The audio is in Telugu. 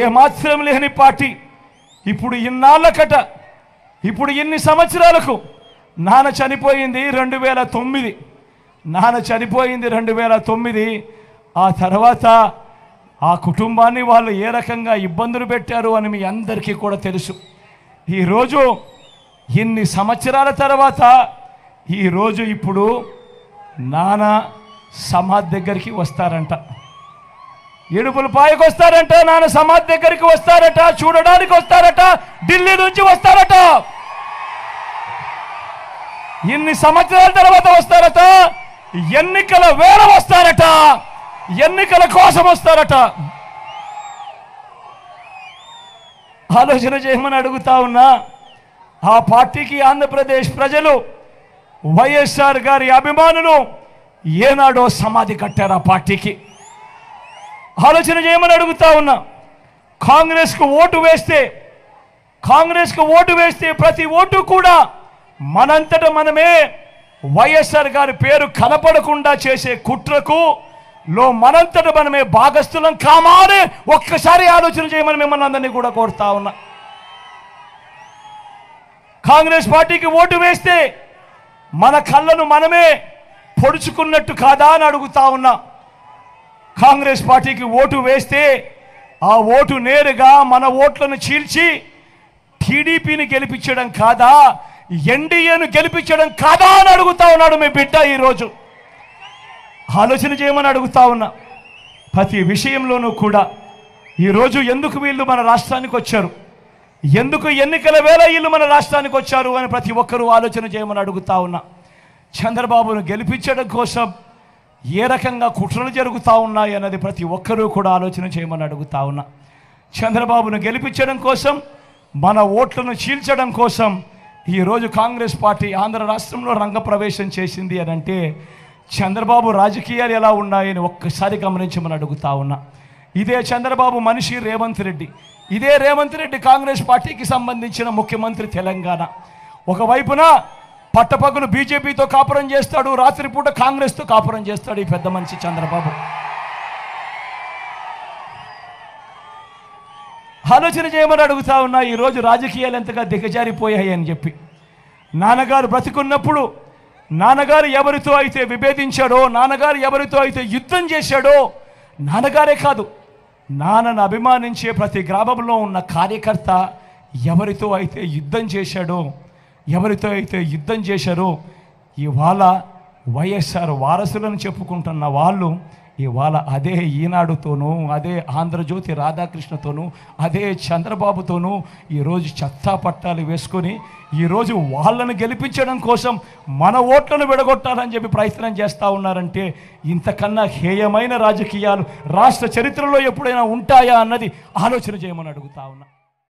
ఏమాత్రం లేని పార్టీ ఇప్పుడు ఇన్నాళ్ళకట, ఇప్పుడు ఇన్ని సంవత్సరాలకు నాన్న చనిపోయింది 2009. నాన్న చనిపోయింది 2009. ఆ తర్వాత ఆ కుటుంబాన్ని వాళ్ళు ఏ రకంగా ఇబ్బందులు పెట్టారు అని మీ అందరికీ కూడా తెలుసు. ఈరోజు ఇన్ని సంవత్సరాల తర్వాత ఈరోజు ఇప్పుడు నాన్న సమాధి దగ్గరికి వస్తారంట, ఇడుపులపాయకు వస్తారంట, నాన్న సమాధి దగ్గరికి వస్తారట, చూడడానికి వస్తారట, ఢిల్లీ నుంచి వస్తారట. ఇన్ని సంవత్సరాల తర్వాత వస్తారట, ఎన్నికల వేళ వస్తారట, ఎన్నికల కోసం వస్తారట. ఆలోచన చేయమని అడుగుతా ఉన్నా. ఆ పార్టీకి ఆంధ్రప్రదేశ్ ప్రజలు వైఎస్ఆర్ గారి అభిమానులు ఏనాడో సమాధి కట్టారు ఆ పార్టీకి. ఆలోచన చేయమని అడుగుతా ఉన్నా. కాంగ్రెస్కు ఓటు వేస్తే ప్రతి ఓటు కూడా మనంతట మనమే వైఎస్ఆర్ గారి పేరు కనపడకుండా చేసే కుట్రకు మనంతట మనమే భాగస్థులం కామానే ఒక్కసారి ఆలోచన చేయమని మిమ్మల్ని అందరినీ కూడా కోరుతా ఉన్నా. కాంగ్రెస్ పార్టీకి ఓటు వేస్తే మన కళ్ళను మనమే పొడుచుకున్నట్టు కాదా అని అడుగుతా ఉన్నా. కాంగ్రెస్ పార్టీకి ఓటు వేస్తే ఆ ఓటు నేరుగా మన ఓట్లను చీల్చి టీడీపీని గెలిపించడం కాదా, ఎన్డీఏను గెలిపించడం కాదా అని అడుగుతా ఉన్నాడు మీ బిడ్డ. ఈరోజు ఆలోచన చేయమని అడుగుతా ఉన్నా. ప్రతి విషయంలోనూ కూడా ఈరోజు ఎందుకు వీళ్ళు మన రాష్ట్రానికి వచ్చారు, ఎందుకు ఎన్నికల వేళ వీళ్ళు మన రాష్ట్రానికి వచ్చారు అని ప్రతి ఒక్కరూ ఆలోచన చేయమని అడుగుతా ఉన్నా. చంద్రబాబును గెలిపించడం కోసం ఏ రకంగా కుట్రలు జరుగుతూ ఉన్నాయి అన్నది ప్రతి ఒక్కరూ కూడా ఆలోచన చేయమని అడుగుతా ఉన్నా. చంద్రబాబును గెలిపించడం కోసం, మన ఓట్లను చీల్చడం కోసం ఈరోజు కాంగ్రెస్ పార్టీ ఆంధ్ర రాష్ట్రంలో రంగప్రవేశం చేసింది అని అంటే చంద్రబాబు రాజకీయాలు ఎలా ఉన్నాయని ఒక్కసారి గమనించమని అడుగుతా ఉన్నా. ఇదే చంద్రబాబు మనిషి రేవంత్ రెడ్డి, ఇదే రేవంత్ రెడ్డి కాంగ్రెస్ పార్టీకి సంబంధించిన ముఖ్యమంత్రి తెలంగాణ. ఒకవైపున పట్టపగలు బీజేపీతో కాపురం చేస్తాడు, రాత్రిపూట కాంగ్రెస్తో కాపురం చేస్తాడు ఈ పెద్ద మనిషి చంద్రబాబు. ఆలోచన చేయమని అడుగుతా ఉన్నా. ఈరోజు రాజకీయాలు ఎంతగా దిగజారిపోయాయి అని చెప్పి నాన్నగారు బ్రతికున్నప్పుడు నాన్నగారు ఎవరితో అయితే విభేదించాడో, నాన్నగారు ఎవరితో అయితే యుద్ధం చేశాడో, నాన్నగారే కాదు నాన్నను అభిమానించే ప్రతి గ్రామంలో ఉన్న కార్యకర్త ఎవరితో అయితే యుద్ధం చేశాడో, ఎవరితో అయితే యుద్ధం చేశారో ఇవాళ వైఎస్ఆర్ వారసులను చెప్పుకుంటున్న వాళ్ళు ఇవాళ అదే ఈనాడుతోనూ, అదే ఆంధ్రజ్యోతి రాధాకృష్ణతోనూ, అదే చంద్రబాబుతోనూ ఈరోజు చెత్తా పట్టాలు వేసుకొని ఈరోజు వాళ్ళను గెలిపించడం కోసం మన ఓట్లను విడగొట్టాలని చెప్పి ప్రయత్నం చేస్తూ ఉన్నారంటే ఇంతకన్నా హేయమైన రాజకీయాలు రాష్ట్ర చరిత్రలో ఎప్పుడైనా ఉంటాయా అన్నది ఆలోచన చేయమని అడుగుతా ఉన్నా.